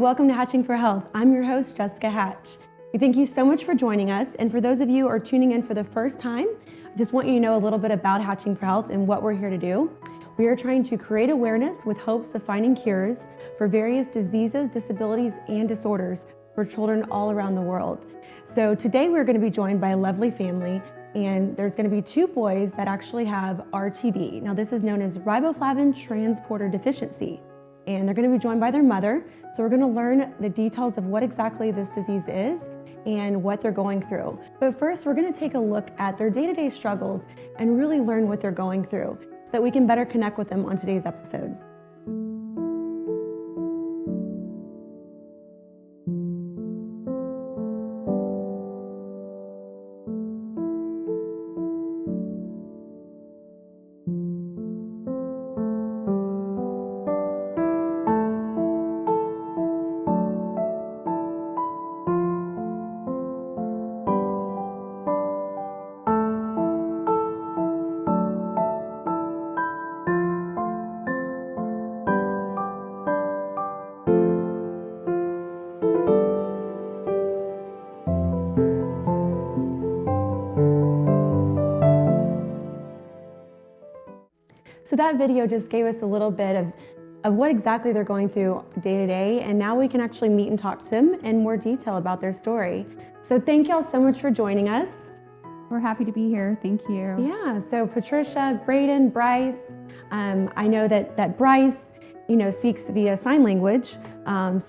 welcome to Hatching for Health. I'm your host, Jessica Hatch. We thank you so much for joining us, and for those of you who are tuning in for the first time, I just want you to know a little bit about Hatching for Health and what we're here to do. We are trying to create awareness with hopes of finding cures for various diseases, disabilities, and disorders for children all around the world. So today we're going to be joined by a lovely family, and there's going to be two boys that actually have RTD. Now this is known as riboflavin transporter deficiency, and they're going to be joined by their mother. So we're going to learn the details of what exactly this disease is and what they're going through. But first, we're going to take a look at their day-to-day struggles and really learn what they're going through so that we can better connect with them on today's episode. So that video just gave us a little bit of what exactly they're going through day to day, and now we can actually meet and talk to them in more detail about their story. So thank y'all so much for joining us. We're happy to be here. Thank you. Yeah, so Patricia, Braden, Bryce, I know that Bryce, speaks via sign language.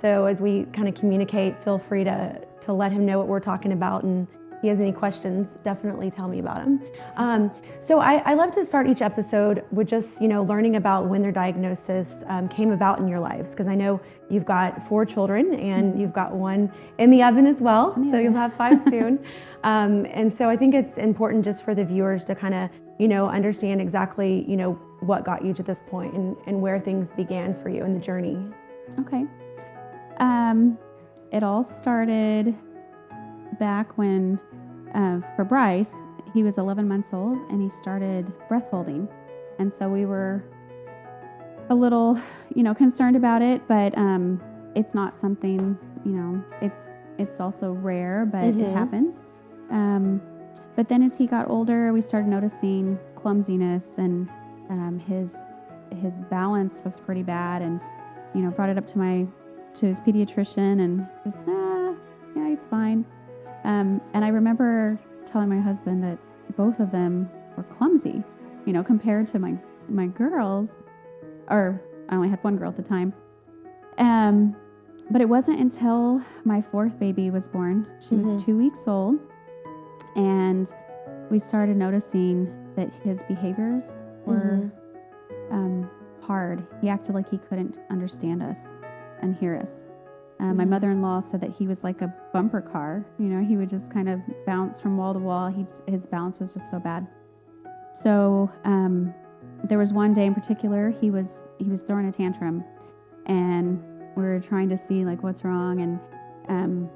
So as we kind of communicate, feel free to let him know what we're talking about, and if he has any questions, definitely tell me about them. So I love to start each episode with just, learning about when their diagnosis came about in your lives, because I know you've got 4 children and you've got one in the oven as well, so you'll have 5 soon. And so I think it's important just for the viewers to kind of, understand exactly, what got you to this point and where things began for you in the journey. Okay. It all started back when, for Bryce, he was 11 months old and he started breath holding. And so we were a little, concerned about it, but it's not something, it's also rare, but it happens. But then as he got older, we started noticing clumsiness, and his balance was pretty bad, and, brought it up to his pediatrician, and just, yeah, he's fine. And I remember telling my husband that both of them were clumsy, compared to my girls, or I only had one girl at the time. But it wasn't until my 4th baby was born. She was 2 weeks old, and we started noticing that his behaviors were hard. He acted like he couldn't understand us and hear us. My mother-in-law said that he was like a bumper car. He would just kind of bounce from wall to wall. His balance was just so bad. So there was one day in particular, he was throwing a tantrum, and we were trying to see like what's wrong. And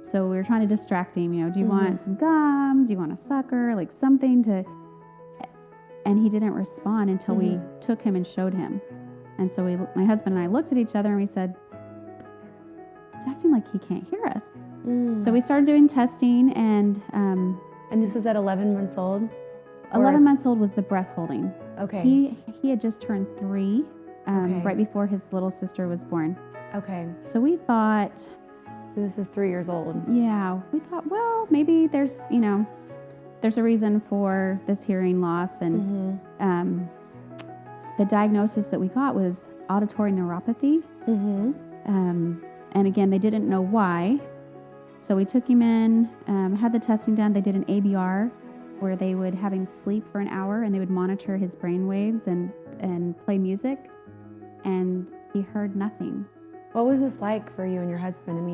so we were trying to distract him. Do you want some gum? Do you want a sucker? Like something to... And he didn't respond until we took him and showed him. And so my husband and I looked at each other and we said, it's acting like he can't hear us. So we started doing testing, and this is at 11 months old? 11 months old was the breath holding. Okay. He had just turned 3 right before his little sister was born. Okay. So we thought... This is 3 years old. Yeah. We thought, well, maybe there's a reason for this hearing loss. And the diagnosis that we got was auditory neuropathy. And again, they didn't know why. So we took him in, had the testing done. They did an ABR where they would have him sleep for an hour, and they would monitor his brain waves and play music. And he heard nothing. What was this like for you and your husband?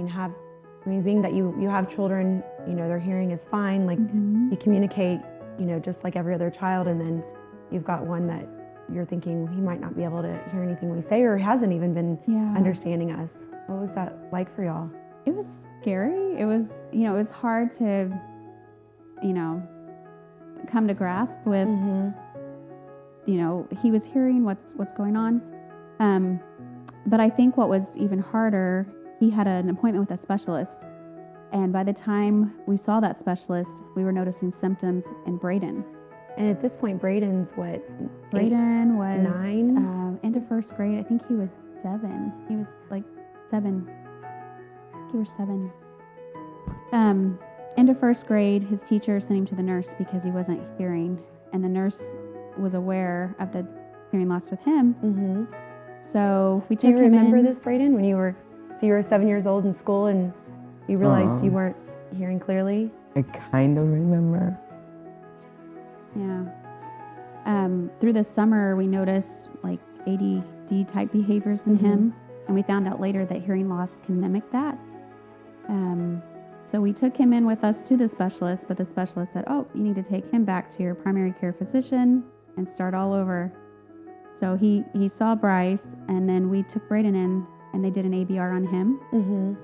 Being that you have children, their hearing is fine. Like you communicate, just like every other child. And then you've got one that you're thinking he might not be able to hear anything we say, or hasn't even been understanding us. What was that like for y'all? It was scary. It was, it was hard to, come to grasp with, he was hearing what's going on. But I think what was even harder, he had an appointment with a specialist. And by the time we saw that specialist, we were noticing symptoms in Braden. And at this point, Braden's what? Braden was 9? End of first grade. I think he was 7. He was like 7. I think he was 7. End of first grade, his teacher sent him to the nurse because he wasn't hearing. And the nurse was aware of the hearing loss with him. Mm-hmm. So we Do took you him remember in. this, Braden, when you were 7 years old in school and you realized you weren't hearing clearly? I kind of remember. Yeah. Through the summer, we noticed like ADD type behaviors in him, and we found out later that hearing loss can mimic that. So we took him in with us to the specialist, but the specialist said, "Oh, you need to take him back to your primary care physician and start all over." So he saw Bryce, and then we took Braden in, and they did an ABR on him. Mm-hmm.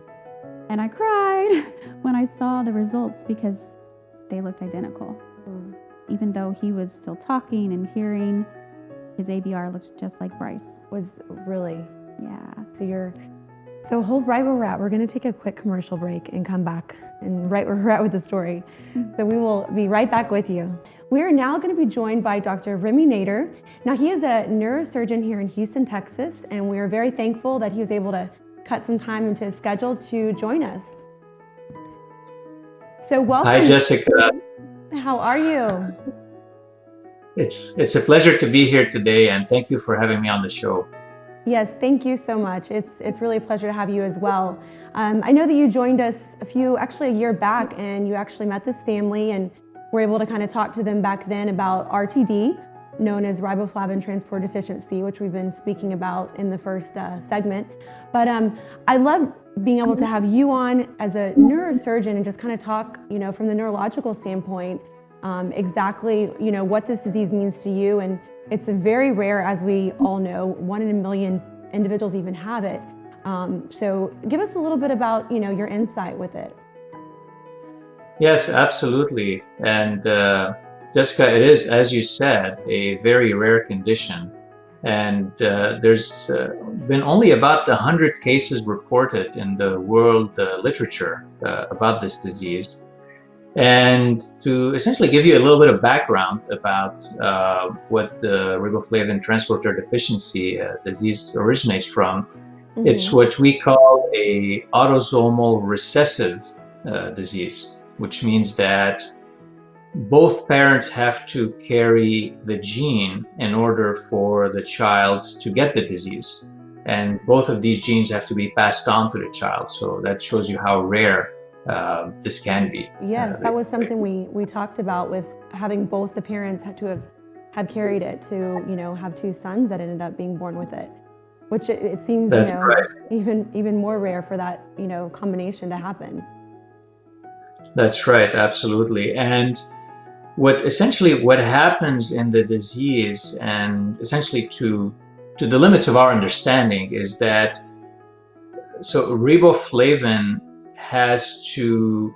And I cried when I saw the results because they looked identical. Even though he was still talking and hearing, his ABR looks just like Bryce. Was really? Yeah. So hold right where we're at. We're going to take a quick commercial break and come back and right where we're at with the story. So we will be right back with you. We are now going to be joined by Dr. Remy Nader. Now he is a neurosurgeon here in Houston, Texas, and we are very thankful that he was able to cut some time into his schedule to join us. So welcome. Hi, Jessica. How are you? It's a pleasure to be here today, and thank you for having me on the show. Yes, thank you so much. It's really a pleasure to have you as well. I know that you joined us a year back, and you actually met this family and were able to kind of talk to them back then about RTD, known as riboflavin transport deficiency, which we've been speaking about in the first segment. But I love being able to have you on as a neurosurgeon and just kind of talk, from the neurological standpoint, exactly, what this disease means to you. And it's a very rare, as we all know, 1 in a million individuals even have it. So give us a little bit about, your insight with it. Yes, absolutely. And Jessica, it is, as you said, a very rare condition. And there's been only about 100 cases reported in the world literature about this disease. And to essentially give you a little bit of background about what the riboflavin transporter deficiency disease originates from, it's what we call a autosomal recessive disease, which means that both parents have to carry the gene in order for the child to get the disease. And both of these genes have to be passed on to the child. So that shows you how rare this can be. Yes, that was something we talked about with having both the parents had to have carried it to, have 2 sons that ended up being born with it, which it seems, That's right. even more rare for that, combination to happen. That's right, absolutely. And what happens in the disease, and essentially to the limits of our understanding, is that riboflavin has to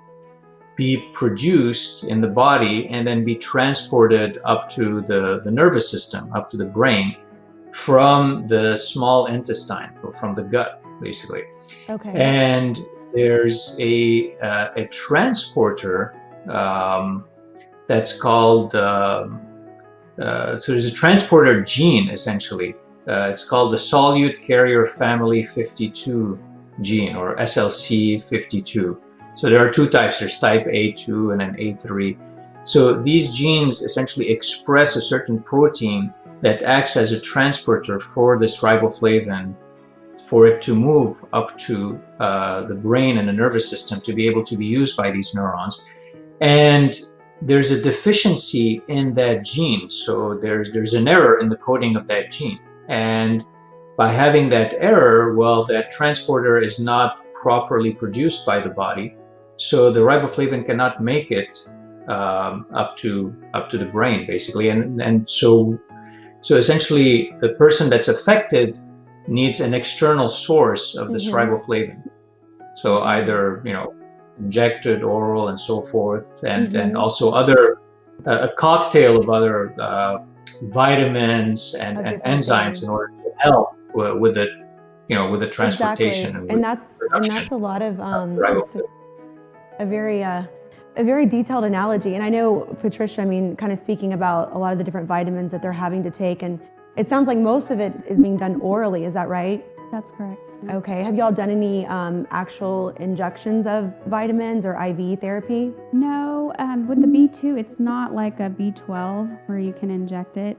be produced in the body and then be transported up to the nervous system, up to the brain, from the small intestine, or from the gut, basically. Okay. And there's a transporter that's called, so there's a transporter gene, essentially. It's called the solute carrier family 52 gene, or SLC52. So there are 2 types. There's type A2 and then A3. So these genes essentially express a certain protein that acts as a transporter for this riboflavin, for it to move up to the brain and the nervous system to be able to be used by these neurons. And there's a deficiency in that gene. So there's an error in the coding of that gene. And by having that error, that transporter is not properly produced by the body. So the riboflavin cannot make it up to the brain, basically. And so essentially the person that's affected needs an external source of this riboflavin. So either, injected, oral, and so forth, and also other, a cocktail of other vitamins and enzymes in order to help with it with the transportation Exactly. and with And production. that's a lot of it's Riboflavin. a very detailed analogy. And I know, Patricia, I mean, kind of speaking about a lot of the different vitamins that they're having to take, and it sounds like most of it is being done orally. Is that right? That's correct. Okay. Have y'all done any actual injections of vitamins or IV therapy? No, with the B2, it's not like a B12 where you can inject it.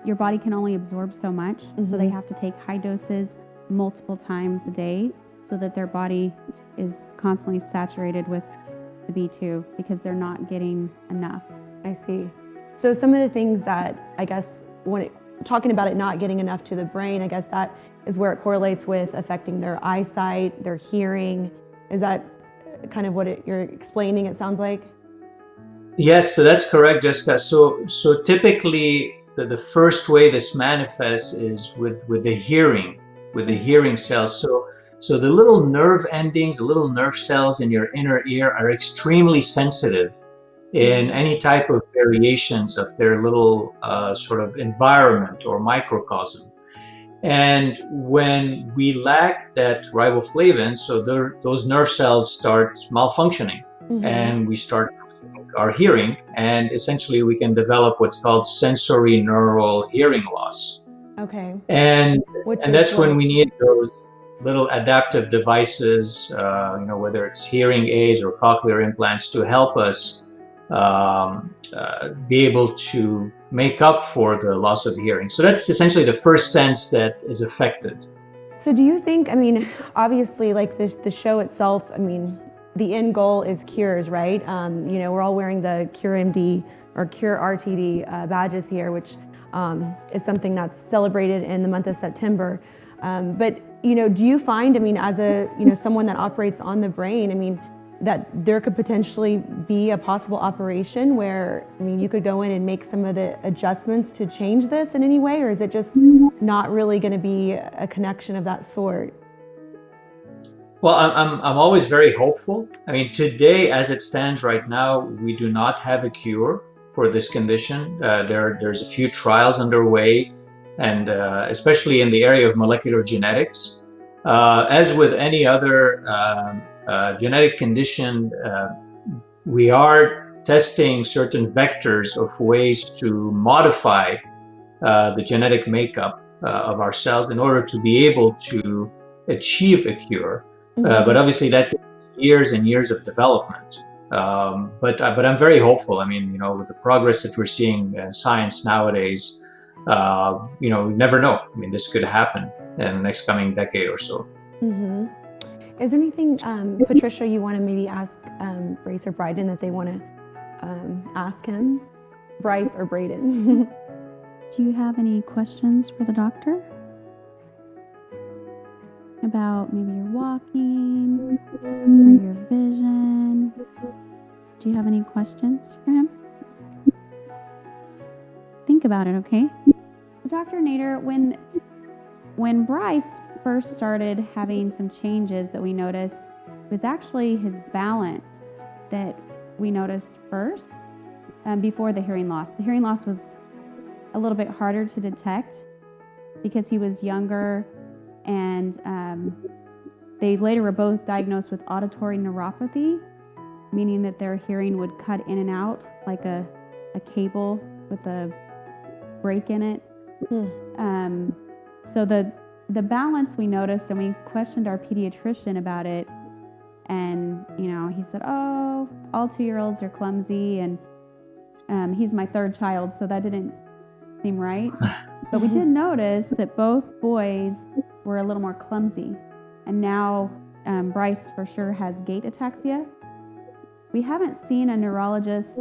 Your body can only absorb so much, so they have to take high doses multiple times a day so that their body is constantly saturated with the B2 because they're not getting enough. I see. So some of the things that I guess talking about it not getting enough to the brain, I guess that is where it correlates with affecting their eyesight, their hearing. Is that kind of what you're explaining, it sounds like? Yes, so that's correct, Jessica. So typically the first way this manifests is with the hearing cells. So the little nerve endings, the little nerve cells in your inner ear are extremely sensitive in any type of variations of their little sort of environment or microcosm. And when we lack that riboflavin, so those nerve cells start malfunctioning, and we start losing our hearing, and essentially we can develop what's called sensory neural hearing loss. Okay. And that's when we need those little adaptive devices, whether it's hearing aids or cochlear implants, to help us be able to make up for the loss of hearing. So that's essentially the first sense that is affected. So do you think, I mean, obviously like the show itself, I mean, the end goal is cures, right? We're all wearing the Cure MD or Cure RTD badges here, which is something that's celebrated in the month of September. But do you find, I mean, as a, someone that operates on the brain, I mean, that there could potentially be a possible operation where, I mean, you could go in and make some of the adjustments to change this in any way, or is it just not really going to be a connection of that sort? Well, I'm always very hopeful. I mean, today, as it stands right now, we do not have a cure for this condition. There's a few trials underway, and especially in the area of molecular genetics. As with any other genetic condition, we are testing certain vectors of ways to modify the genetic makeup of our cells in order to be able to achieve a cure. But obviously that takes years and years of development. But I'm very hopeful. I mean, with the progress that we're seeing in science nowadays, we never know. I mean, this could happen in the next coming decade or so. Is there anything, Patricia, you want to maybe ask Bryce or Bryden that they want to ask him? Bryce or Braden? Do you have any questions for the doctor? About maybe your walking or your vision? Do you have any questions for him? Think about it, okay? Dr. Nader, when Bryce first started having some changes that we noticed, it was actually his balance that we noticed first before the hearing loss. The hearing loss was a little bit harder to detect because he was younger, and they later were both diagnosed with auditory neuropathy, meaning that their hearing would cut in and out like a cable with a break in it. So the balance we noticed, and we questioned our pediatrician about it, and he said, "Oh, all 2-year-olds are clumsy," and he's my third child, so that didn't seem right. But we did notice that both boys were a little more clumsy, and now Bryce for sure has gait ataxia. We haven't seen a neurologist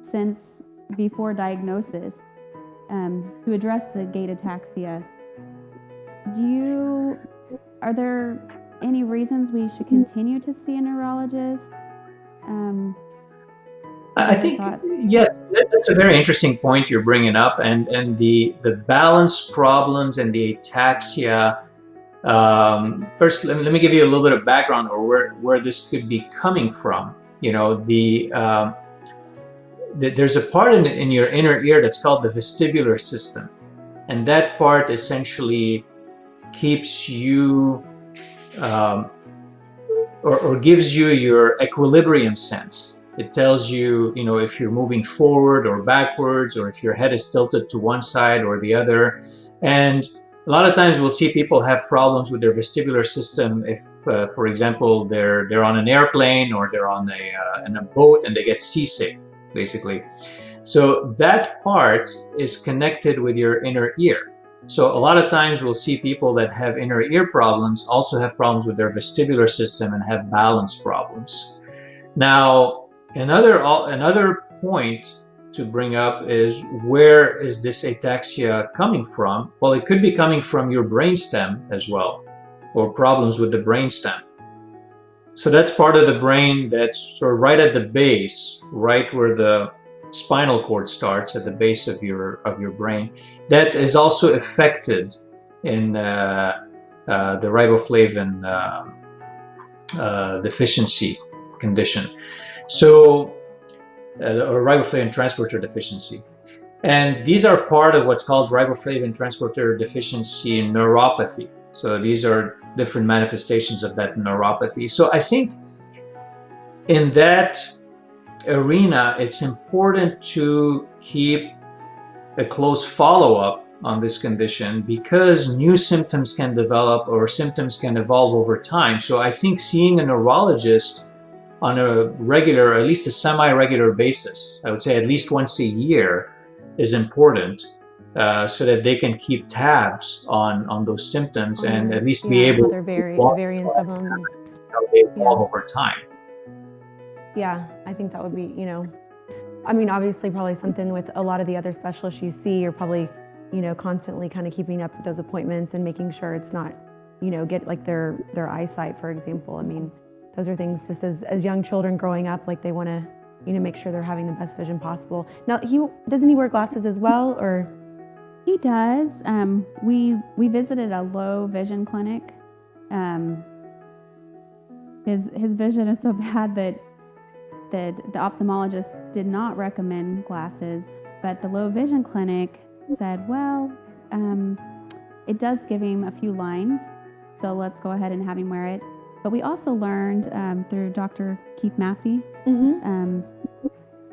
since before diagnosis to address the gait ataxia. Are there any reasons we should continue to see a neurologist? I think, yes, that's a very interesting point you're bringing up, and the balance problems and the ataxia. First, let me give you a little bit of background or where this could be coming from. There's a part in your inner ear that's called the vestibular system, and that part essentially keeps you or gives you your equilibrium sense. It tells you, if you're moving forward or backwards, or if your head is tilted to one side or the other. And a lot of times we'll see people have problems with their vestibular system if, for example, they're on an airplane or they're on in a boat and they get seasick, basically. So that part is connected with your inner ear. So a lot of times we'll see people that have inner ear problems also have problems with their vestibular system and have balance problems. Now, another point to bring up is, where is this ataxia coming from? Well, it could be coming from your brainstem as well, or problems with the brainstem. So that's part of the brain that's sort of right at the base, right where the spinal cord starts, at the base of your brain. That is also affected in the riboflavin deficiency condition. So, or riboflavin transporter deficiency. And these are part of what's called riboflavin transporter deficiency neuropathy. So these are different manifestations of that neuropathy. So I think in that arena, it's important to keep a close follow-up on this condition, because new symptoms can develop or symptoms can evolve over time. So I think seeing a neurologist on a regular, at least a semi-regular basis, I would say at least once a year, is important, so that they can keep tabs on those symptoms and at least be able to the variants of them. How they evolve over time. Yeah, I think that would be, I mean, obviously probably something with a lot of the other specialists you see, you're probably, constantly kind of keeping up with those appointments and making sure it's not, get like their eyesight, for example. I mean, those are things just as young children growing up, like they want to, make sure they're having the best vision possible. Now, doesn't he wear glasses as well, or? He does. We visited a low vision clinic. His vision is so bad that the ophthalmologist did not recommend glasses, but the low vision clinic said, well, it does give him a few lines, so let's go ahead and have him wear it. But we also learned through Dr. Keith Massey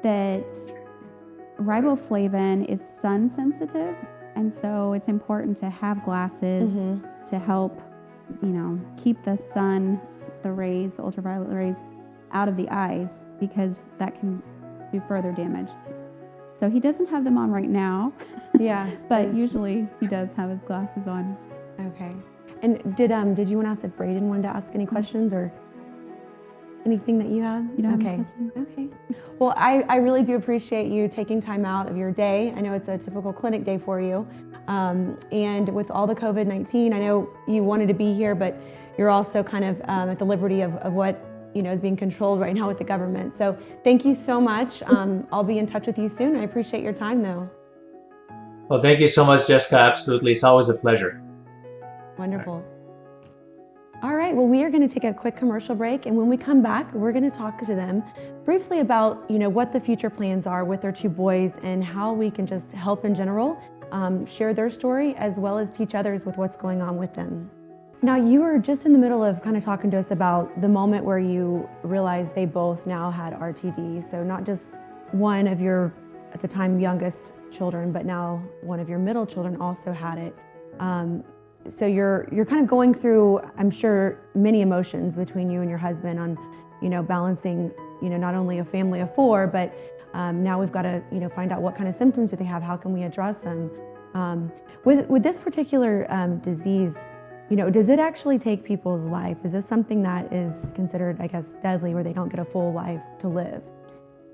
that riboflavin is sun sensitive, and so it's important to have glasses to help, keep the sun, the rays, the ultraviolet rays out of the eyes, because that can do further damage. So he doesn't have them on right now. Yeah. But usually he does have his glasses on. Okay. And did you want to ask if Braden wanted to ask any questions or anything that you had? You don't have okay. any questions? Okay. Well, I really do appreciate you taking time out of your day. I know it's a typical clinic day for you. And with all the COVID-19, I know you wanted to be here, but you're also kind of at the liberty of what is being controlled right now with the government. So thank you so much. I'll be in touch with you soon. I appreciate your time, though. Well, thank you so much, Jessica. Absolutely. It's always a pleasure. Wonderful. All right, well, we are going to take a quick commercial break, and when we come back, we're going to talk to them briefly about, what the future plans are with their two boys and how we can just help in general, share their story, as well as teach others with what's going on with them. Now, you were just in the middle of kind of talking to us about the moment where you realized they both now had RTD. So not just one of your, at the time, youngest children, but now one of your middle children also had it. So you're kind of going through, I'm sure, many emotions between you and your husband on, balancing, not only a family of four, but now we've got to, find out what kind of symptoms do they have, how can we address them. With this particular disease, does it actually take people's life? Is this something that is considered, I guess, deadly, where they don't get a full life to live?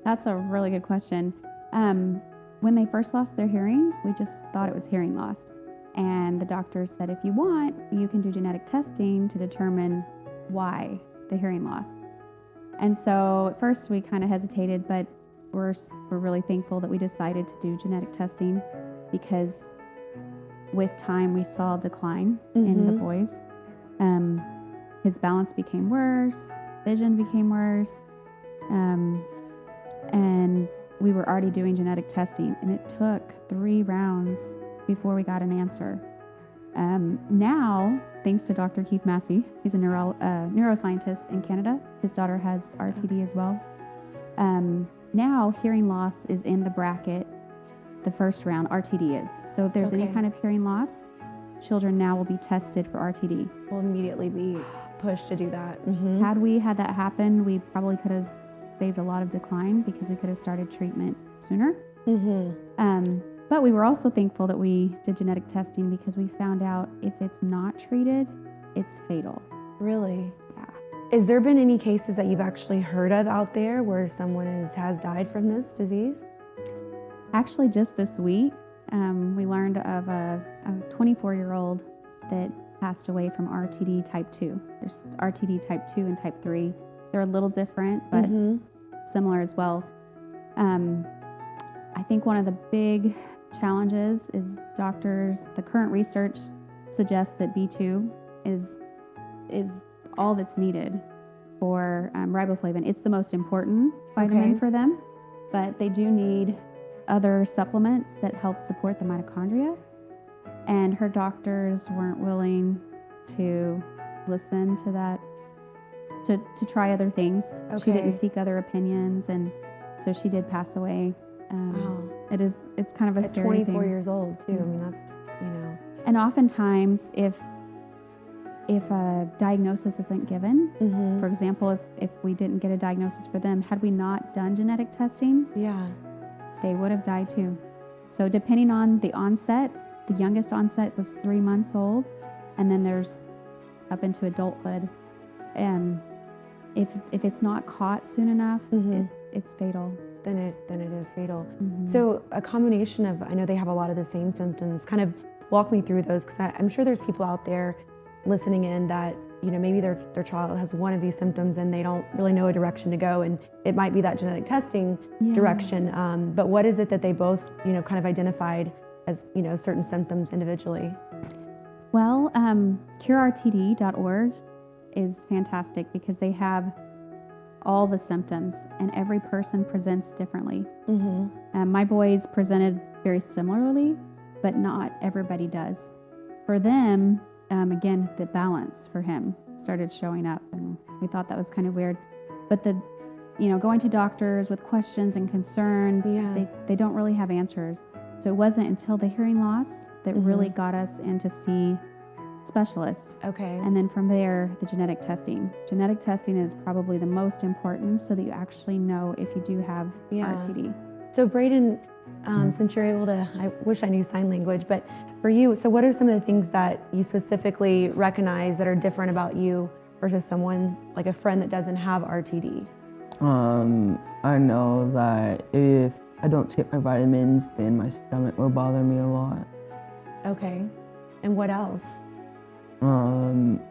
That's a really good question. When they first lost their hearing, we just thought it was hearing loss. And the doctors said, if you want, you can do genetic testing to determine why the hearing loss. And so at first we kind of hesitated, but we're really thankful that we decided to do genetic testing, because with time we saw a decline in the boys. His balance became worse, vision became worse, and we were already doing genetic testing, and it took 3 rounds before we got an answer. Now, thanks to Dr. Keith Massey, he's a neuroscientist in Canada. His daughter has RTD as well. Now, hearing loss is in the bracket, the first round, RTD is. So if there's any Okay. kind of hearing loss, children now will be tested for RTD. We'll immediately be pushed to do that. Had we had that happen, we probably could have saved a lot of decline because we could have started treatment sooner. But we were also thankful that we did genetic testing because we found out if it's not treated, it's fatal. Really? Yeah. Has there been any cases that you've actually heard of out there where someone has died from this disease? Actually, just this week, we learned of a 24-year-old that passed away from RTD type 2. There's RTD type 2 and type 3. They're a little different, but similar as well. I think one of the big challenges is the current research suggests that B2 is all that's needed for riboflavin. It's the most important vitamin for them, but they do need other supplements that help support the mitochondria. And her doctors weren't willing to listen to that, to try other things. She didn't seek other opinions, and so she did pass away. Wow. It's kind of a At scary 24 thing. years old too. I mean, that's, And oftentimes, if a diagnosis isn't given, for example, if we didn't get a diagnosis for them, had we not done genetic testing, yeah. they would have died too. So depending on the onset, the youngest onset was 3 months old, and then there's up into adulthood. If it's not caught soon enough, it's fatal. Then it is fatal. So a combination of, I know they have a lot of the same symptoms. Kind of walk me through those, because I'm sure there's people out there listening in that, maybe their child has one of these symptoms and they don't really know a direction to go, and it might be that genetic testing direction. But what is it that they both, kind of identified as, certain symptoms individually? Well, curertd.org is fantastic because they have all the symptoms, and every person presents differently. My boys presented very similarly, but not everybody does. For them, again, the balance for him started showing up, and we thought that was kind of weird. But going to doctors with questions and concerns, they don't really have answers. So it wasn't until the hearing loss that really got us in to see specialists. Okay. And then from there, the genetic testing. Genetic testing is probably the most important so that you actually know if you do have RTD. So Braden, since you're able to, I wish I knew sign language, but for you, so what are some of the things that you specifically recognize that are different about you versus someone like a friend that doesn't have RTD? I know that if I don't take my vitamins, then my stomach will bother me a lot. Okay. And what else?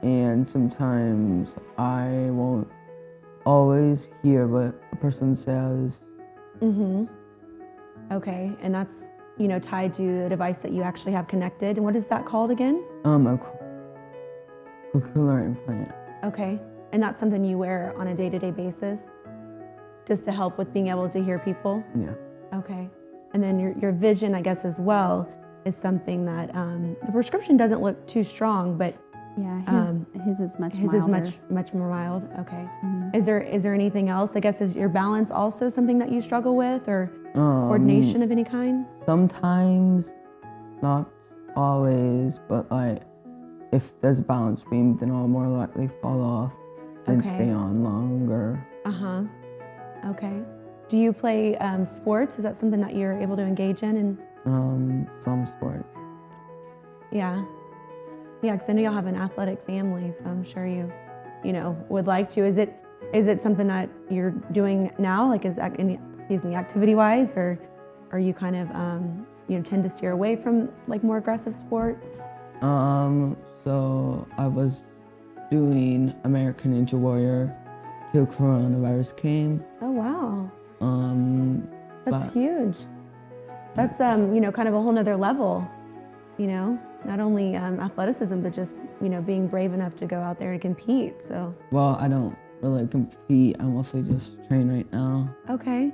And sometimes I won't always hear what a person says. Okay. And that's, tied to the device that you actually have connected. And what is that called again? A cochlear implant. Okay. And that's something you wear on a day-to-day basis just to help with being able to hear people? Yeah. Okay. And then your vision, I guess, as well, is something that the prescription doesn't look too strong, but his is much his milder. is much more mild. Okay. Is there anything else? I guess, is your balance also something that you struggle with, or coordination of any kind? Sometimes, not always, but if there's a balance beam, then I'll more likely fall off and stay on longer. Okay. Do you play sports? Is that something that you're able to engage in? Some sports. Yeah, because I know y'all have an athletic family, so I'm sure you would like to. Is it something that you're doing now, like activity-wise, or are you kind of tend to steer away from like more aggressive sports? So I was doing American Ninja Warrior till coronavirus came. Oh wow. That's But huge. That's kind of a whole nother level, not only athleticism, but just being brave enough to go out there and compete. So well, I don't really compete. I mostly just train right now. okay,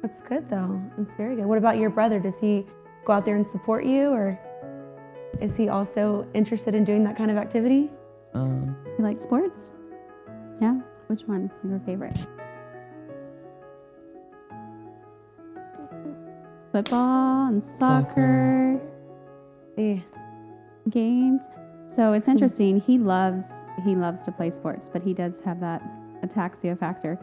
that's good though. That's very good. What about your brother? Does he go out there and support you, or? Is he also interested in doing that kind of activity? You like sports? Yeah. Which one's your favorite? Football and soccer. Yeah. Games. So it's interesting. He loves to play sports, but he does have that ataxia factor.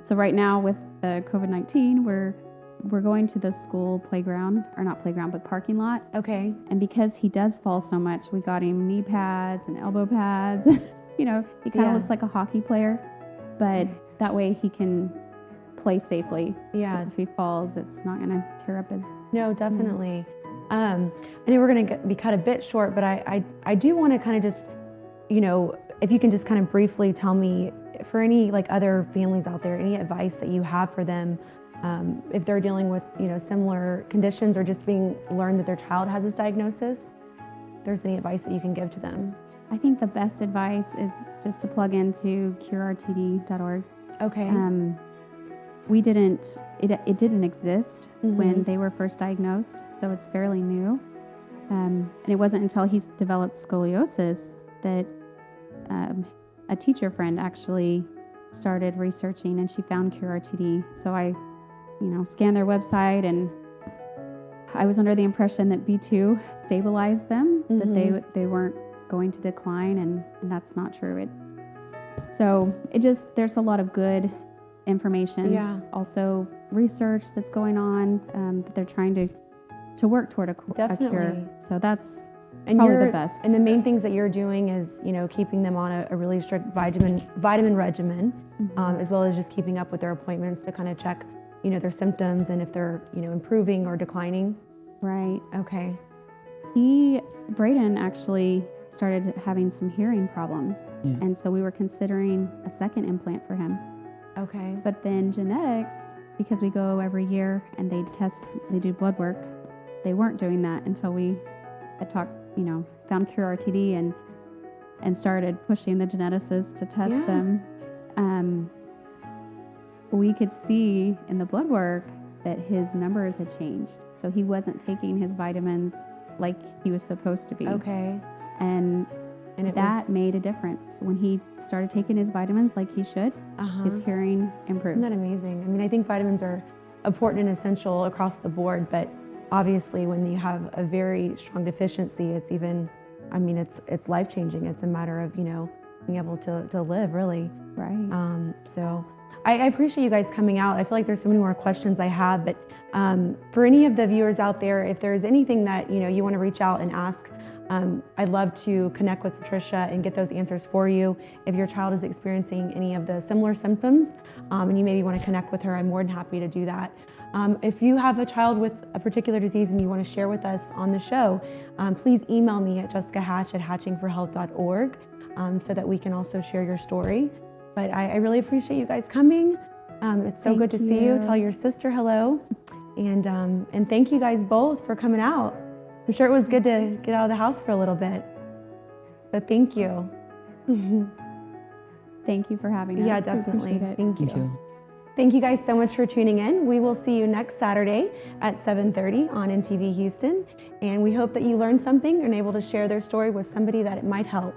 So right now with the COVID-19, we're going to the school playground, or not playground, but parking lot. Okay. And because he does fall so much, we got him knee pads and elbow pads. He kind of looks like a hockey player, but that way he can play safely. Yeah. So if he falls, it's not going to tear up his. No, definitely. I know we're going to be cut a bit short, but I do want to kind of just, if you can just kind of briefly tell me, for any like other families out there, any advice that you have for them, if they're dealing with, similar conditions or just being learned that their child has this diagnosis, if there's any advice that you can give to them. I think the best advice is just to plug into curertd.org. Okay. It didn't exist when they were first diagnosed, so it's fairly new. And it wasn't until he developed scoliosis that a teacher friend actually started researching, and she found CureRTD. So I, scanned their website, and I was under the impression that B2 stabilized them, that they weren't going to decline, and that's not true. There's a lot of good information. Yeah. Also research that's going on, that they're trying to work toward a cure. So that's probably the best. And the main things that you're doing is, keeping them on a really strict vitamin regimen, as well as just keeping up with their appointments to kind of check, their symptoms and if they're, improving or declining. Right. Okay. Braden actually started having some hearing problems. Yeah. And so we were considering a second implant for him. Okay. But then genetics, because we go every year and they do blood work, they weren't doing that until we had found CureRTD and started pushing the geneticists to test them. We could see in the blood work that his numbers had changed. So he wasn't taking his vitamins like he was supposed to be. Okay. And that made a difference. When he started taking his vitamins like he should, his hearing improved. Isn't that amazing? I mean, I think vitamins are important and essential across the board, but obviously when you have a very strong deficiency, it's even, it's life-changing. It's a matter of, being able to live, really. Right. So I appreciate you guys coming out. I feel like there's so many more questions I have, but for any of the viewers out there, if there's anything that, you want to reach out and ask, I'd love to connect with Patricia and get those answers for you. If your child is experiencing any of the similar symptoms and you maybe want to connect with her, I'm more than happy to do that. If you have a child with a particular disease and you want to share with us on the show, please email me at jessicahatch@hatchingforhealth.org so that we can also share your story. But I really appreciate you guys coming. It's so good to see you. Tell your sister hello. And thank you guys both for coming out. I'm sure it was good to get out of the house for a little bit. So thank you. Thank you for having us. Yeah, definitely. Thank you. Thank you. Thank you guys so much for tuning in. We will see you next Saturday at 7:30 on NTV Houston. And we hope that you learned something and are able to share their story with somebody that it might help.